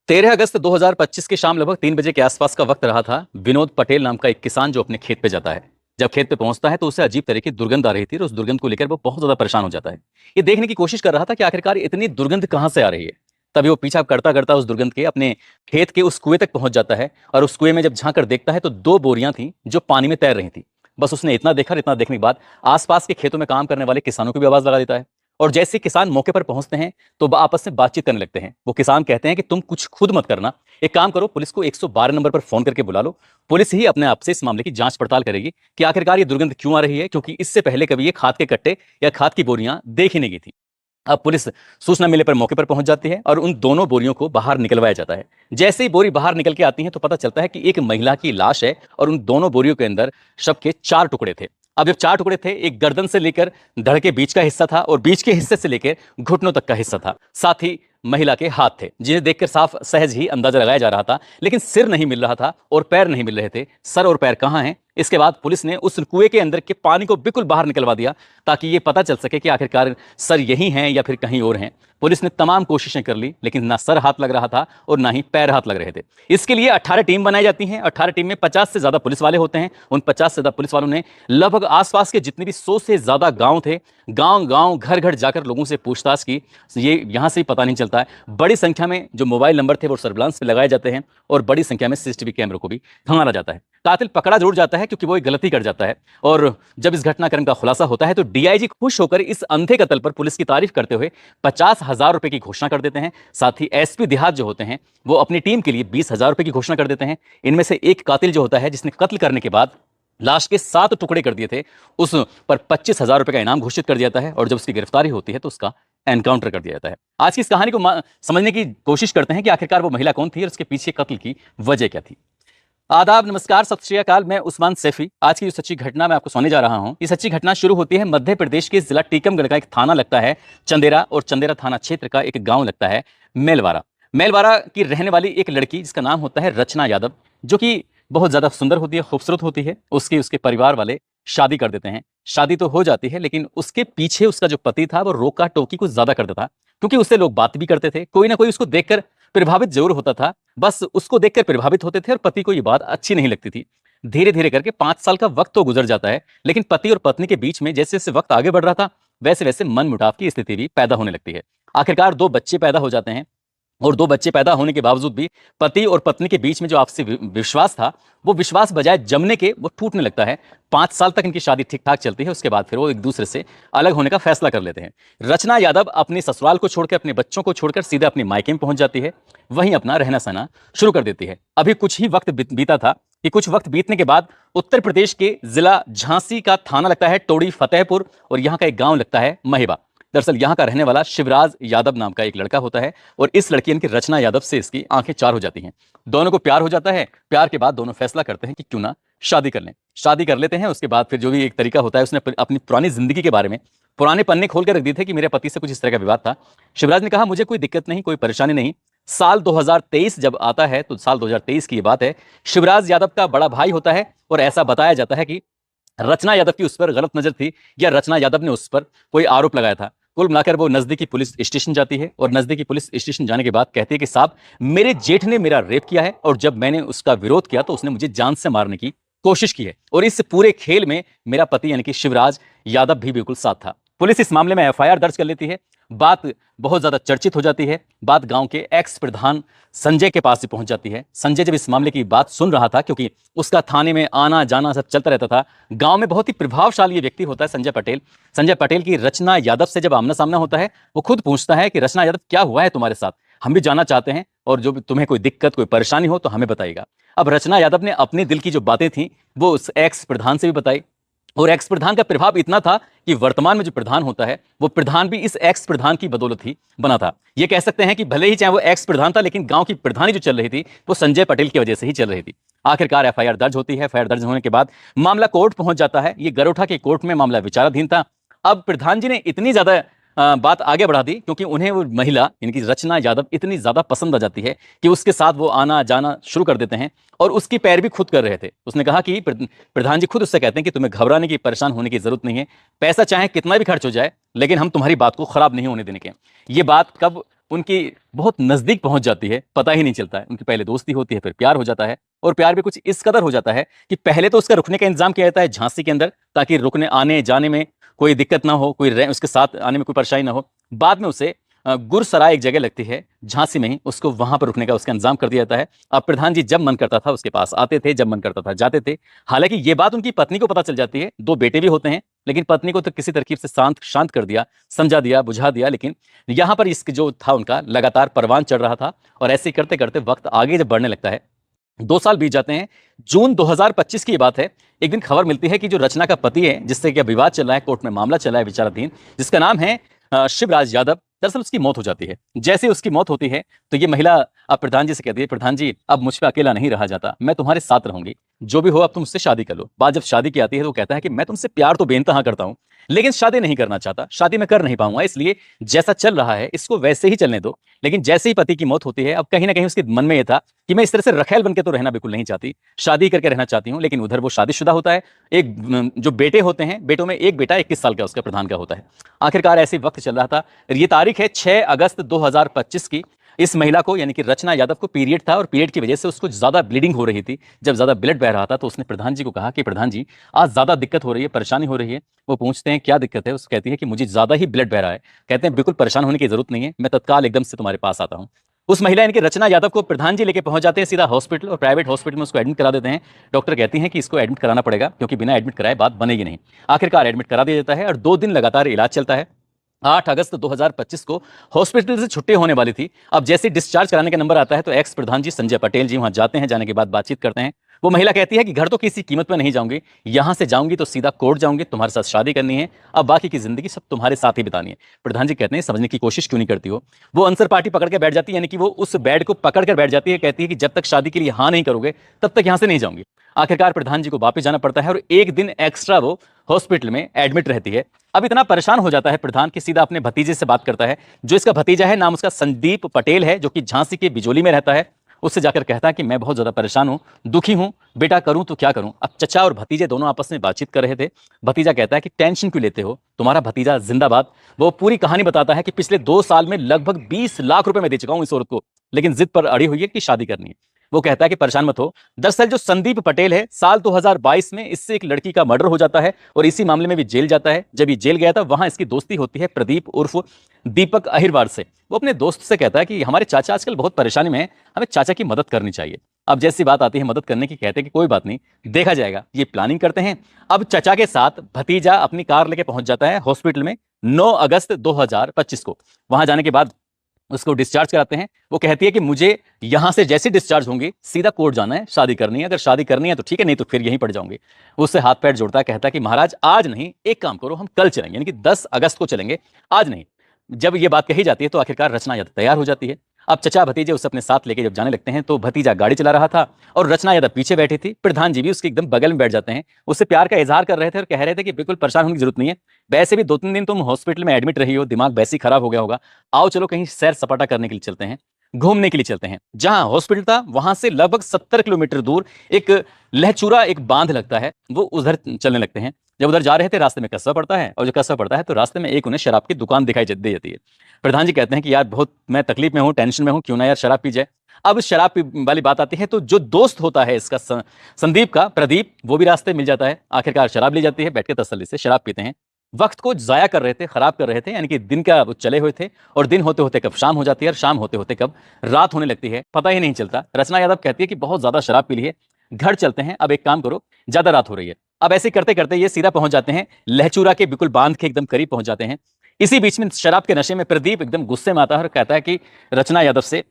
13 अगस्त 2025 की शाम लगभग 3 बजे के आसपास का वक्त रहा था। विनोद पटेल नाम का एक किसान जो अपने खेत पे जाता है। जब खेत पे पहुंचता है तो उसे अजीब तरह की दुर्गंध आ रही थी और उस दुर्गंध को लेकर वो बहुत ज्यादा परेशान हो जाता है। ये देखने की कोशिश कर रहा था कि आखिरकार इतनी दुर्गंध कहां से आ रही है। तभी वो पीछा करता करता उस दुर्गंध के अपने खेत के उस कुएं तक पहुंच जाता है और उस कुएं में जब झांक कर देखता है तो 2 बोरियां थी जो पानी में तैर रही थी। बस उसने इतना देखा और इतना देखने के बाद आसपास के खेतों में काम करने वाले किसानों की भी आवाज लगा देता है। और जैसे ही किसान मौके पर पहुंचते हैं तो वो आपस में बातचीत करने लगते हैं। वो किसान कहते हैं कि तुम कुछ खुद मत करना, एक काम करो, पुलिस को 112 नंबर पर फोन करके बुला लो। पुलिस ही अपने आप से इस मामले की जांच पड़ताल करेगी कि आखिरकार ये दुर्गंध क्यों आ रही है, क्योंकि इससे पहले कभी ये खाद के कट्टे या खाद की बोरियां देखी नहीं गई थी। अब पुलिस सूचना मिलने पर मौके पर पहुंच जाती है और उन दोनों बोरियों को बाहर निकलवाया जाता है। जैसे ही बोरी बाहर निकल के आती है तो पता चलता है कि एक महिला की लाश है और उन दोनों बोरियों के अंदर शव के 4 टुकड़े थे। अब जब 4 टुकड़े थे, एक गर्दन से लेकर धड़ के बीच का हिस्सा था और बीच के हिस्से से लेकर घुटनों तक का हिस्सा था। साथ ही महिला के हाथ थे जिन्हें देखकर साफ सहज ही अंदाजा लगाया जा रहा था, लेकिन सिर नहीं मिल रहा था और पैर नहीं मिल रहे थे। सर और पैर कहां हैं? इसके बाद पुलिस ने उस कुएं के अंदर के पानी को बिल्कुल बाहर निकलवा दिया ताकि ये पता चल सके कि आखिरकार सर यही हैं या फिर कहीं और हैं। पुलिस ने तमाम कोशिशें कर ली लेकिन ना सर हाथ लग रहा था और ना ही पैर हाथ लग रहे थे। इसके लिए 18 टीम बनाई जाती हैं। 18 टीम में 50 से ज्यादा पुलिस वाले होते हैं। उन 50 से ज्यादा पुलिस वालों ने लगभग आसपास के जितने भी 100 से ज्यादा गांव थे, गांव गांव घर घर जाकर लोगों से पूछताछ की। ये यहां से ही पता नहीं चलता है। बड़ी संख्या में जो मोबाइल नंबर थे वो सर्विलांस पे लगाए जाते हैं और बड़ी संख्या में सीसीटीवी कैमरों को भी खंगाला जाता है। कातिल पकड़ा जरूर जाता है क्योंकि वो एक गलती कर जाता है। और जब इस घटनाक्रम का खुलासा होता है तो डीआईजी खुश होकर इस अंधे कत्ल पर पुलिस की तारीफ करते हुए 50,000 रुपए की घोषणा कर देते हैं। साथ ही एसपी देहात जो होते हैं वो अपनी टीम के लिए 20,000 रुपए की घोषणा कर देते हैं। इनमें से एक कातिल जो होता है जिसने कत्ल करने के बाद लाश के 7 टुकड़े कर दिए थे, उस पर 25,000 रुपए का इनाम घोषित कर दिया जाता है और जब उसकी गिरफ्तारी होती है तो उसका एनकाउंटर कर दिया जाता है। आज की इस कहानी को समझने की कोशिश करते हैं कि आखिरकार वो महिला कौन थी और उसके पीछे कत्ल की वजह क्या थी। आदाब, नमस्कार, सत श्री अकाल। मैं उस्मान सैफी। आज की जो सच्ची घटना मैं आपको सुनाने जा रहा हूं, ये सच्ची घटना शुरू होती है मध्य प्रदेश के जिला टीकमगढ़ का एक थाना लगता है चंदेरा, और चंदेरा थाना क्षेत्र का एक गांव लगता है मेलवारा। मेलवारा की रहने वाली एक लड़की जिसका नाम होता है रचना यादव, जो कि बहुत ज्यादा सुंदर होती है, खूबसूरत होती है। उसके परिवार वाले शादी कर देते हैं। शादी तो हो जाती है लेकिन उसके पीछे उसका जो पति था वो रोका टोकी कुछ ज्यादा करता था, क्योंकि उससे लोग बात भी करते थे। कोई ना कोई उसको देखकर प्रभावित जरूर होता था, बस उसको देखकर प्रभावित होते थे और पति को ये बात अच्छी नहीं लगती थी। धीरे धीरे करके 5 साल का वक्त तो गुजर जाता है, लेकिन पति और पत्नी के बीच में जैसे जैसे वक्त आगे बढ़ रहा था वैसे वैसे मन मुटाव की स्थिति भी पैदा होने लगती है। आखिरकार 2 बच्चे पैदा हो जाते हैं और 2 बच्चे पैदा होने के बावजूद भी पति और पत्नी के बीच में जो आपसी विश्वास था वो विश्वास बजाय जमने के वो टूटने लगता है। 5 साल तक इनकी शादी ठीक ठाक चलती है। उसके बाद फिर वो एक दूसरे से अलग होने का फैसला कर लेते हैं। रचना यादव अपने ससुराल को छोड़कर, अपने बच्चों को छोड़कर सीधे अपने मायके में पहुंच जाती है। वहीं अपना रहना सहना शुरू कर देती है। अभी कुछ ही वक्त बीता था कि कुछ वक्त बीतने के बाद उत्तर प्रदेश के जिला झांसी का थाना लगता है टोड़ी फतेहपुर और यहाँ का एक गांव लगता है महिबा। दरअसल यहाँ का रहने वाला शिवराज यादव नाम का एक लड़का होता है और इस लड़की यानी कि रचना यादव से इसकी आंखें चार हो जाती हैं। दोनों को प्यार हो जाता है। प्यार के बाद दोनों फैसला करते हैं कि क्यों ना शादी कर लें। शादी कर लेते हैं। उसके बाद फिर जो भी एक तरीका होता है, उसने अपनी पुरानी जिंदगी के बारे में पुराने पन्ने खोल कर रख दिए थे कि मेरे पति से कुछ इस तरह का विवाद था। शिवराज ने कहा मुझे कोई दिक्कत नहीं, कोई परेशानी नहीं। साल 2023 जब आता है तो साल 2023 की ये बात है। शिवराज यादव का बड़ा भाई होता है और ऐसा बताया जाता है कि रचना यादव की उस पर गलत नजर थी या रचना यादव ने उस पर कोई आरोप लगाया था। कुल मिलाकर वो नजदीकी पुलिस स्टेशन जाती है और नजदीकी पुलिस स्टेशन जाने के बाद कहती है कि साहब, मेरे जेठ ने मेरा रेप किया है और जब मैंने उसका विरोध किया तो उसने मुझे जान से मारने की कोशिश की है और इस पूरे खेल में मेरा पति यानी कि शिवराज यादव भी बिल्कुल साथ था। पुलिस इस मामले में एफआईआर दर्ज कर लेती है। बात बहुत ज्यादा चर्चित हो जाती है। बात गांव के एक्स प्रधान संजय के पास ही पहुंच जाती है। संजय जब इस मामले की बात सुन रहा था, क्योंकि उसका थाने में आना जाना सब चलता रहता था, गांव में बहुत ही प्रभावशाली ये व्यक्ति होता है संजय पटेल। संजय पटेल की रचना यादव से जब आमना सामना होता है, वो खुद पूछता है कि रचना यादव क्या हुआ है तुम्हारे साथ, हम भी जानना चाहते हैं और जो भी तुम्हें कोई दिक्कत कोई परेशानी हो तो हमें बताइएगा। अब रचना यादव ने अपने दिल की जो बातें थी वो उस एक्स प्रधान से भी बताई और एक्स प्रधान का प्रभाव इतना था कि वर्तमान में जो प्रधान होता है वो प्रधान भी इस एक्स प्रधान की बदौलत ही बना था। ये कह सकते हैं कि भले ही चाहे वो एक्स प्रधान था लेकिन गांव की प्रधानी जो चल रही थी वो संजय पटेल की वजह से ही चल रही थी। आखिरकार एफआईआर दर्ज होती है। एफआईआर दर्ज होने के बाद मामला कोर्ट पहुंच जाता है। ये गरोठा के कोर्ट में मामला विचाराधीन था। अब प्रधान जी ने इतनी ज्यादा बात आगे बढ़ा दी क्योंकि उन्हें वो महिला इनकी रचना यादव इतनी ज्यादा पसंद आ जाती है कि उसके साथ वो आना जाना शुरू कर देते हैं और उसकी पैरवी खुद कर रहे थे। उसने कहा कि प्रधान जी खुद उससे कहते हैं कि तुम्हें घबराने की, परेशान होने की जरूरत नहीं है, पैसा चाहे कितना भी खर्च हो जाए लेकिन हम तुम्हारी बात को खराब नहीं होने देने के। ये बात कब उनकी बहुत नजदीक पहुंच जाती है, पता ही नहीं चलता है। उनकी पहले दोस्ती होती है, फिर प्यार हो जाता है, और प्यार भी कुछ इस कदर हो जाता है कि पहले तो उसका रुकने का इंतजाम किया जाता है झांसी के अंदर, ताकि रुकने आने जाने में कोई दिक्कत ना हो, उसके साथ आने में कोई परेशानी ना हो। बाद में उसे गुरसराय एक जगह लगती है झांसी में ही, उसको वहां पर रुकने का उसका इंतजाम कर दिया जाता है। अब प्रधान जी जब मन करता था उसके पास आते थे, जब मन करता था जाते थे। हालांकि ये बात उनकी पत्नी को पता चल जाती है, दो बेटे भी होते हैं, लेकिन पत्नी को तो किसी तरकीब से शांत शांत कर दिया, समझा दिया, बुझा दिया। लेकिन यहाँ पर इसके जो था उनका लगातार परवान चढ़ रहा था, और ऐसे करते करते वक्त आगे जब बढ़ने लगता है, 2 साल बीत जाते हैं। जून 2025 की ये बात है। एक दिन खबर मिलती है कि जो रचना का पति है, जिससे क्या विवाद चल रहा है, कोर्ट में मामला चल रहा है विचाराधीन, जिसका नाम है शिवराज यादव, दरअसल उसकी मौत हो जाती है। जैसे उसकी मौत होती है तो ये महिला अब प्रधान जी से कहती है, प्रधान जी अब मुझ पे अकेला नहीं रहा जाता, मैं तुम्हारे साथ रहूंगी, जो भी हो अब तुम मुझसे शादी कर लो। बात जब शादी की आती है तो कहता है कि मैं तुमसे प्यार तो बेइंतहा करता हूं, लेकिन शादी नहीं करना चाहता, शादी मैं कर नहीं पाऊंगा, इसलिए जैसा चल रहा है इसको वैसे ही चलने दो। लेकिन जैसे ही पति की मौत होती है, अब कहीं ना कहीं उसके मन में यह था कि मैं इस तरह से रखेल बनकर तो रहना बिल्कुल नहीं चाहती, शादी करके रहना चाहती हूं। लेकिन उधर वो शादीशुदा होता है, एक जो बेटे होते हैं, बेटों में एक बेटा 21 साल का उसका प्रधान का होता है। आखिरकार ऐसे वक्त चल रहा था। ये तारीख है 6 अगस्त 2025 की। इस महिला को यानी कि रचना यादव को पीरियड था, और पीरियड की वजह से उसको ज्यादा ब्लीडिंग हो रही थी। जब ज्यादा ब्लड बह रहा था तो उसने प्रधान जी को कहा कि प्रधान जी आज ज्यादा दिक्कत हो रही है, परेशानी हो रही है। वो पूछते हैं क्या दिक्कत है, उसको कहती है कि मुझे ज्यादा ही ब्लड बह रहा है। कहते हैं बिल्कुल परेशान होने की जरूरत नहीं है, मैं तत्काल एकदम से तुम्हारे पास आता हूं। उस महिला यानी कि रचना यादव को प्रधान जी लेके पहुंच जाते हैं सीधा हॉस्पिटल, और प्राइवेट हॉस्पिटल में उसको एडमिट करा देते हैं। डॉक्टर कहती हैं कि इसको एडमिट कराना पड़ेगा, क्योंकि बिना एडमिट कराए बात बनेगी नहीं। आखिरकार एडमिट करा दिया जाता है, और 2 दिन लगातार इलाज चलता है। 8 अगस्त 2025 को हॉस्पिटल से छुट्टी होने वाली थी। अब जैसे डिस्चार्ज कराने का नंबर आता है तो एक्स प्रधान जी संजय पटेल जी वहां जाते हैं। जाने के बाद बातचीत करते हैं। वो महिला कहती है कि घर तो किसी कीमत में नहीं जाऊंगी, यहां से जाऊंगी तो सीधा कोर्ट जाऊंगी, तुम्हारे साथ शादी करनी है, अब बाकी की जिंदगी सब तुम्हारे साथ ही बितानी है। प्रधान जी कहते हैं समझने की कोशिश क्यों नहीं करती हो। वो आंसर पार्टी पकड़ के बैठ जाती है, यानी कि वो उस बेड को पकड़ कर बैठ जाती है। कहती है कि जब तक शादी के लिए हाँ नहीं करोगे तब तक यहां से नहीं जाऊंगी। आखिरकार प्रधान जी को वापस जाना पड़ता है, और एक दिन एक्स्ट्रा वो हॉस्पिटल में एडमिट रहती है। अब इतना परेशान हो जाता है प्रधान कि सीधा अपने भतीजे से बात करता है। जो इसका भतीजा है, नाम उसका संदीप पटेल है, जो कि झांसी के बिजोली में रहता है। उससे जाकर कहता है कि मैं बहुत ज्यादा परेशान हूं, दुखी हूं, बेटा करूं तो क्या करूं। अब चचा और भतीजे दोनों आपस में बातचीत कर रहे थे। भतीजा कहता है कि टेंशन क्यों लेते हो, तुम्हारा भतीजा जिंदाबाद। वो पूरी कहानी बताता है कि पिछले 2 साल में लगभग 20 लाख रुपए मैं दे चुका हूं इस औरत को, लेकिन जिद पर अड़ी हुई है कि शादी करनी है। वो कहता है कि परेशान मत हो, दरअसल जो संदीप पटेल है, साल 2022 में इससे एक लड़की का मर्डर हो जाता है, और इसी मामले में भी जेल जाता है। जब ये जेल गया था वहां इसकी दोस्ती होती है प्रदीप उर्फ दीपक अहिरवार से। वो अपने दोस्त से कहता है कि हमारे चाचा आजकल बहुत परेशानी में है, हमें चाचा की मदद करनी चाहिए। अब जैसी बात आती है मदद करने की, कहते हैं कि कोई बात नहीं, देखा जाएगा। ये प्लानिंग करते हैं। अब चाचा के साथ भतीजा अपनी कार लेके पहुंच जाता है हॉस्पिटल में 9 अगस्त 2025 को। वहां जाने के बाद उसको डिस्चार्ज कराते हैं। वो कहती है कि मुझे यहां से जैसे डिस्चार्ज होंगे सीधा कोर्ट जाना है, शादी करनी है, अगर शादी करनी है तो ठीक है, नहीं तो फिर यहीं पड़ जाऊंगे। उससे हाथ पैर जोड़ता है, कहता है कि महाराज आज नहीं, एक काम करो, हम कल चलेंगे, यानी कि 10 अगस्त को चलेंगे, आज नहीं। जब ये बात कही जाती है तो आखिरकार रचना यादव तैयार हो जाती है। अब चचा भतीजे उसे अपने साथ लेके जब जाने लगते हैं तो भतीजा गाड़ी चला रहा था, और रचना यादव पीछे बैठी थी। प्रधान जी भी उसके एकदम बगल में बैठ जाते हैं, उससे प्यार का इजहार कर रहे थे, और कह रहे थे कि बिल्कुल परेशान होने की जरूरत नहीं है, वैसे भी 2-3 दिन तुम हॉस्पिटल में एडमिट रही हो, दिमाग वैसे ही खराब हो गया होगा, आओ चलो कहीं सैर सपाटा करने के लिए चलते हैं, घूमने के लिए चलते हैं। जहां हॉस्पिटल था वहां से लगभग 70 किलोमीटर दूर एक लहचूरा एक बांध लगता है, वो उधर चलने लगते हैं। जब उधर जा रहे थे रास्ते में कस्बा पड़ता है, और जो कस्बा पड़ता है तो रास्ते में एक उन्हें शराब की दुकान दिखाई दे जाती है। प्रधान जी कहते हैं कि यार बहुत मैं तकलीफ में हूँ, टेंशन में हूँ, क्यों ना यार शराब पी जाए। अब शराब वाली बात आती है तो जो दोस्त होता है इसका संदीप का, प्रदीप, वो भी रास्ते मिल जाता है। आखिरकार शराब ली जाती है, बैठ के तसल्ली से शराब पीते हैं। वक्त को जाया कर रहे थे, खराब कर रहे थे, यानी कि दिन का वो चले हुए थे, और दिन होते होते कब शाम हो जाती है, और शाम होते होते कब रात होने लगती है, पता ही नहीं चलता। रचना यादव कहती है कि बहुत ज्यादा शराब पी ली है, घर चलते हैं, अब एक काम करो, ज्यादा रात हो रही है। अब ऐसे करते करते ये सीधा पहुंच जाते हैं लहचूरा के बिल्कुल बांध के एकदम करीब पहुंच जाते हैं। इसी बीच में शराब के नशे में प्रदीप एकदम गुस्से में आता है और कहता है कि रचना यादव से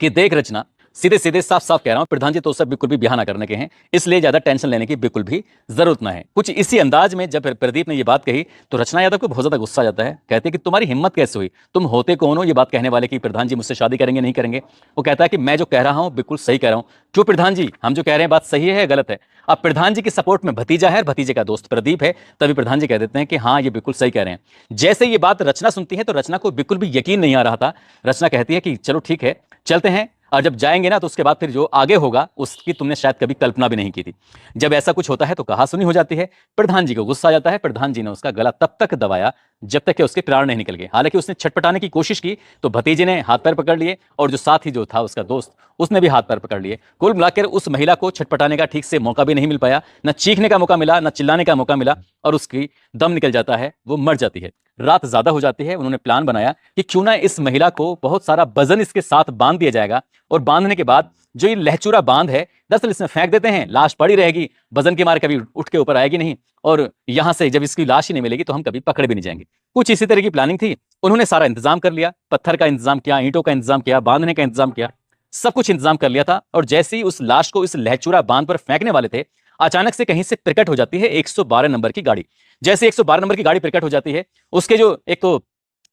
कि देख रचना, सीधे सीधे साफ साफ कह रहा हूं, प्रधान जी तो सब बिल्कुल भी बिहाना करने के हैं, इसलिए ज्यादा टेंशन लेने की बिल्कुल भी जरूरत ना है। कुछ इसी अंदाज में जब प्रदीप ने ये बात कही तो रचना यादव को बहुत ज्यादा गुस्सा आ जाता है। कहते हैं कि तुम्हारी हिम्मत कैसे हुई, तुम होते कौन हो ये बात कहने वाले कि प्रधान जी मुझसे शादी करेंगे नहीं करेंगे। वो कहता है कि मैं जो कह रहा हूं बिल्कुल सही कह रहा हूं। क्यों प्रधान जी, हम जो कह रहे हैं बात सही है या गलत है। अब प्रधान जी की सपोर्ट में भतीजा है और भतीजे का दोस्त प्रदीप है, तभी प्रधान जी कह देते हैं कि हाँ ये बिल्कुल सही कह रहे हैं। जैसे ये बात रचना सुनती है तो रचना को बिल्कुल भी यकीन नहीं आ रहा था। रचना कहती है कि चलो ठीक है चलते हैं, और जब जाएंगे ना तो उसके बाद फिर जो आगे होगा उसकी तुमने शायद कभी कल्पना भी नहीं की थी। जब ऐसा कुछ होता है तो कहा सुनी हो जाती है। प्रधान जी को गुस्सा आ जाता है। प्रधान जी ने उसका गला तब तक दबाया जब तक कि उसके प्राण नहीं निकल गए। हालांकि उसने छटपटाने की कोशिश की तो भतीजे ने हाथ पैर पकड़ लिए और जो साथी जो था उसका दोस्त, उसने भी हाथ पैर पकड़ लिए। कुल मिलाकर उस महिला को छटपटाने का ठीक से मौका भी नहीं मिल पाया, न चीखने का मौका मिला, न चिल्लाने का मौका मिला, और उसकी दम निकल जाता है, वो मर जाती है। रात ज्यादा हो जाती है। उन्होंने प्लान बनाया कि क्यों ना इस महिला को बहुत सारा वजन इसके साथ बांध दिया जाएगा, और बांधने के बाद जो ये लहचूरा बांध है दरअसल इसमें फेंक देते हैं, लाश पड़ी रहेगी, वजन के मारे कभी उठ के ऊपर आएगी नहीं, और यहां से जब इसकी लाश ही नहीं मिलेगी तो हम कभी पकड़े भी नहीं जाएंगे। कुछ इसी तरह की प्लानिंग थी। उन्होंने सारा इंतजाम कर लिया, पत्थर का इंतजाम किया, ईंटों का इंतजाम किया, बांधने का इंतजाम किया, सब कुछ इंतजाम कर लिया था। और जैसे ही उस लाश को इस लहचूरा बांध पर फेंकने वाले थे, अचानक से कहीं से प्रकट हो जाती है 112 नंबर की गाड़ी। जैसे 112 नंबर की गाड़ी प्रकट हो जाती है, उसके जो एक तो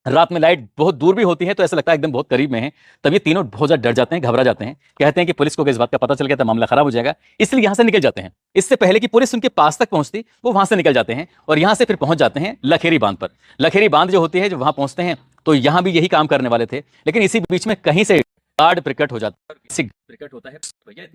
रात में लाइट बहुत दूर भी होती है तो ऐसा लगता है एकदम बहुत करीब में है। तब ये तीनों बहुत ज्यादा डर जाते हैं, घबरा जाते हैं, कहते हैं कि पुलिस को इस बात का पता चल गया तो मामला खराब हो जाएगा, इसलिए यहां से निकल जाते हैं। इससे पहले कि पुलिस उनके पास तक पहुंचती, वो वहां से निकल जाते हैं और यहां से फिर पहुंच जाते हैं लखेरी बांध पर। लखेरी बांध जो होती है, जब वहां पहुंचते हैं तो यहां भी यही काम करने वाले थे, लेकिन इसी बीच में कहीं से गार्ड प्रकट हो जाता है। प्रकट होता है, भैया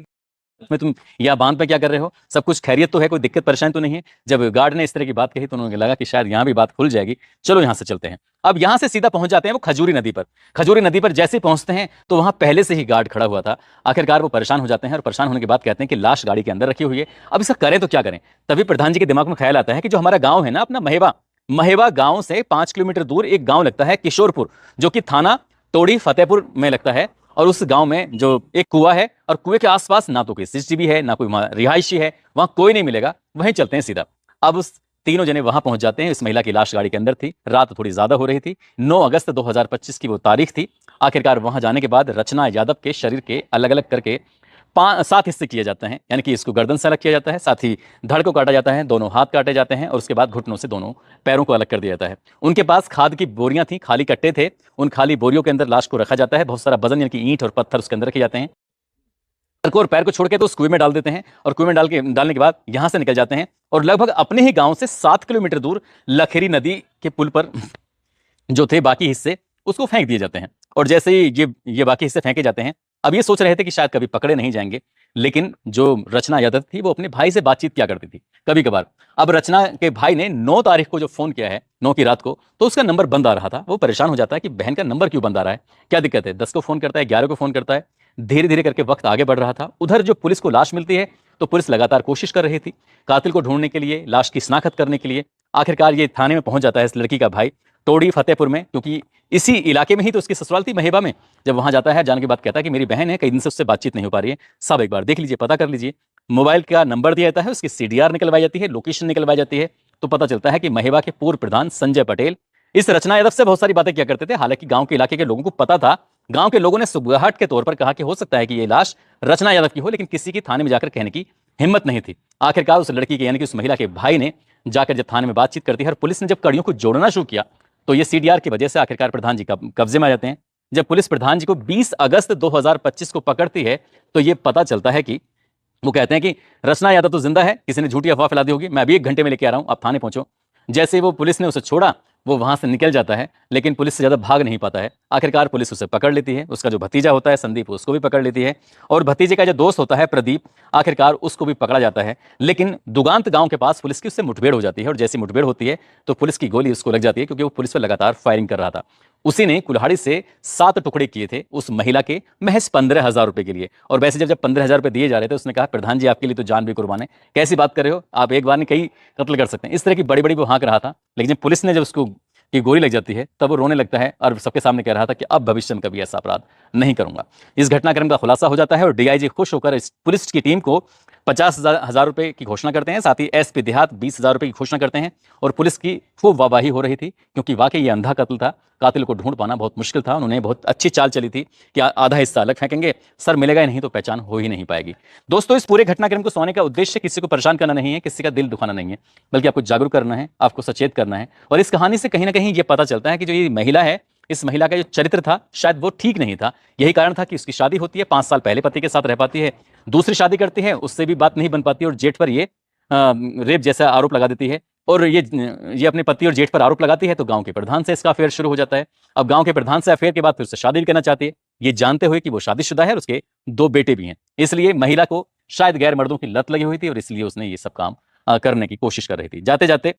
में तुम यहाँ बांध पे क्या कर रहे हो, सब कुछ खैरियत तो है, कोई दिक्कत परेशानी तो नहीं है। जब गार्ड ने इस तरह की बात कही तो उन्होंने लगा कि शायद यहाँ भी बात खुल जाएगी, चलो यहाँ से चलते हैं। अब यहाँ से सीधा पहुंच जाते हैं वो खजूरी नदी पर। खजूरी नदी पर जैसे ही पहुंचते हैं तो वहां पहले से ही गार्ड खड़ा हुआ था। आखिरकार वो परेशान हो जाते हैं और परेशान होने के बाद कहते हैं कि लाश गाड़ी के अंदर रखी हुई है, अब इसका करें तो क्या करें। तभी प्रधान जी के दिमाग में ख्याल आता है कि जो हमारा गाँव है ना अपना महेवा, महेवा गांव से 5 किलोमीटर दूर एक गांव लगता है किशोरपुर, जो कि थाना टोड़ी फतेहपुर में लगता है। और उस गांव में जो एक कुआं है, और कुएं के आसपास ना तो कोई सीसीटीवी है, ना कोई रिहायशी है, वहां कोई नहीं मिलेगा, वहीं चलते हैं सीधा। अब उस तीनों जने वहां पहुंच जाते हैं। इस महिला की लाश गाड़ी के अंदर थी, रात थोड़ी ज्यादा हो रही थी, 9 अगस्त 2025 की वो तारीख थी। आखिरकार वहां जाने के बाद रचना यादव के शरीर के अलग अलग करके 7 हिस्से किए जाते हैं, यानी कि इसको गर्दन से अलग किया जाता है, साथ ही धड़ को काटा जाता है, दोनों हाथ काटे जाते हैं, और उसके बाद घुटनों से दोनों पैरों को अलग कर दिया जाता है। उनके पास खाद की बोरियां थी, खाली कट्टे थे, उन खाली बोरियों के अंदर लाश को रखा जाता है। बहुत सारा वजन यानी कि ईंट और पत्थर उसके अंदर रखे जाते हैं। सर को और पैर को छोड़ के तो उस कुएं में डाल देते हैं, और कुएं में डालने के बाद यहां से निकल जाते हैं और लगभग अपने ही गांव से 7 किलोमीटर दूर लखेरी नदी के पुल पर जो थे बाकी हिस्से उसको फेंक दिए जाते हैं। और जैसे ही ये बाकी हिस्से फेंके जाते हैं, अब ये सोच रहे थे कि शायद कभी पकड़े नहीं जाएंगे, लेकिन जो रचना यादव थी वो अपने भाई से बातचीत किया करती थी कभी कभार। अब रचना के भाई ने 9 तारीख को जो फोन किया है, 9 की रात को, तो उसका नंबर बंद आ रहा था। वो परेशान हो जाता है कि बहन का नंबर क्यों बंद आ रहा है, क्या दिक्कत है। 10 को फोन करता है, 11 को फोन करता है। धीरे धीरे करके वक्त आगे बढ़ रहा था। उधर जो पुलिस को लाश मिलती है तो पुलिस लगातार कोशिश कर रही थी कातिल को ढूंढने के लिए, लाश की शिनाख्त करने के लिए। आखिरकार ये थाने में पहुंच जाता है इस लड़की का भाई, टोड़ी फतेहपुर में, क्योंकि इसी इलाके में ही तो उसकी ससुराल थी महेबा में। जब वहां जाता है, जाने के बाद कहता है कि मेरी बहन है, कई दिन से उससे बातचीत नहीं हो पा रही है, सब एक बार देख लीजिए, पता कर लीजिए। मोबाइल का नंबर दिया जाता है, उसकी सीडीआर निकलवाई जाती है, लोकेशन निकलवाई जाती है, तो पता चलता है कि महेबा के पूर्व प्रधान संजय पटेल इस रचना यादव से बहुत सारी बातें किया करते थे। हालांकि गांव के इलाके के लोगों को पता था, गांव के लोगों ने सुबहट के तौर पर कहा कि हो सकता है कि ये लाश रचना यादव की हो, लेकिन किसी की थाने में जाकर कहने की हिम्मत नहीं थी। आखिरकार उस लड़की के यानी कि उस महिला के भाई ने जाकर जब थाने में बातचीत करती है और पुलिस ने जब कड़ियों को जोड़ना शुरू किया, तो ये सीडीआर की वजह से आखिरकार प्रधान जी कब्जे में आ जाते हैं। जब पुलिस प्रधान जी को 20 अगस्त 2025 को पकड़ती है तो ये पता चलता है कि वो कहते हैं कि रचना यादव तो जिंदा है, किसी ने झूठी अफवाह फैला दी होगी, मैं अभी 1 घंटे में लेके आ रहा हूं, आप थाने पहुंचो। जैसे वो पुलिस ने उसे छोड़ा, वो वहां से निकल जाता है, लेकिन पुलिस से ज्यादा भाग नहीं पाता है। आखिरकार पुलिस उसे पकड़ लेती है। उसका जो भतीजा होता है संदीप, उसको भी पकड़ लेती है, और भतीजे का जो दोस्त होता है प्रदीप, आखिरकार उसको भी पकड़ा जाता है। लेकिन दुगांत गांव के पास पुलिस की उससे मुठभेड़ हो जाती है, और जैसी मुठभेड़ होती है तो पुलिस की गोली उसको लग जाती है, क्योंकि वो पुलिस पर लगातार फायरिंग कर रहा था। उसी ने कुल्हाड़ी से 7 टुकड़े किए थे उस महिला के, महज 15,000 रुपए के लिए। और वैसे जब 15,000 रुपए दिए जा रहे थे, उसने कहा प्रधान जी आपके लिए तो जान भी कुर्बान है, कैसी बात कर रहे हो आप, एक बार नहीं कई कत्ल कर सकते हैं। इस तरह की बड़ी बड़ी वो हाँक रहा था। लेकिन जब पुलिस ने जब उसको की गोली लग जाती है तब वो रोने लगता है और सबके सामने कह रहा था कि अब भविष्य में कभी ऐसा अपराध नहीं करूंगा। इस घटनाक्रम का खुलासा हो जाता है और डीआईजी खुश होकर इस पुलिस की टीम को 50,000 रुपए की घोषणा करते हैं। साथ ही एसपी देहात 20,000 रुपए की घोषणा करते हैं। और पुलिस की खूब वाहवाही हो रही थी, क्योंकि वाकई ये अंधा कत्ल था, कातिल को ढूंढ पाना बहुत मुश्किल था। उन्होंने बहुत अच्छी चाल चली थी कि आधा हिस्सा अलग फेंकेंगे, सर मिलेगा ही नहीं तो पहचान हो ही नहीं पाएगी। दोस्तों, इस पूरे घटनाक्रम को सुनाने का उद्देश्य किसी को परेशान करना नहीं है, किसी का दिल दुखाना नहीं है, बल्कि आपको जागरूक करना है, आपको सचेत करना है। और इस कहानी से कहीं ना कहीं ये पता चलता है कि जो ये महिला है, इस महिला का जो चरित्र था शायद वो ठीक नहीं था। यही कारण था कि उसकी शादी होती है, 5 साल पहले पति के साथ रह पाती है, दूसरी शादी करती है, उससे भी बात नहीं बन पाती और जेठ पर ये रेप जैसा आरोप लगा देती है। और ये अपने पति और जेठ पर आरोप लगाती है तो गांव के प्रधान से इसका अफेयर शुरू हो जाता है। अब गांव के प्रधान से अफेयर के बाद फिर उससे शादी भी करना चाहती है, ये जानते हुए कि वो शादीशुदा है और उसके 2 बेटे भी हैं। इसलिए महिला को शायद गैर मर्दों की लत लगी हुई थी और इसलिए उसने ये सब काम करने की कोशिश कर रही थी। जाते जाते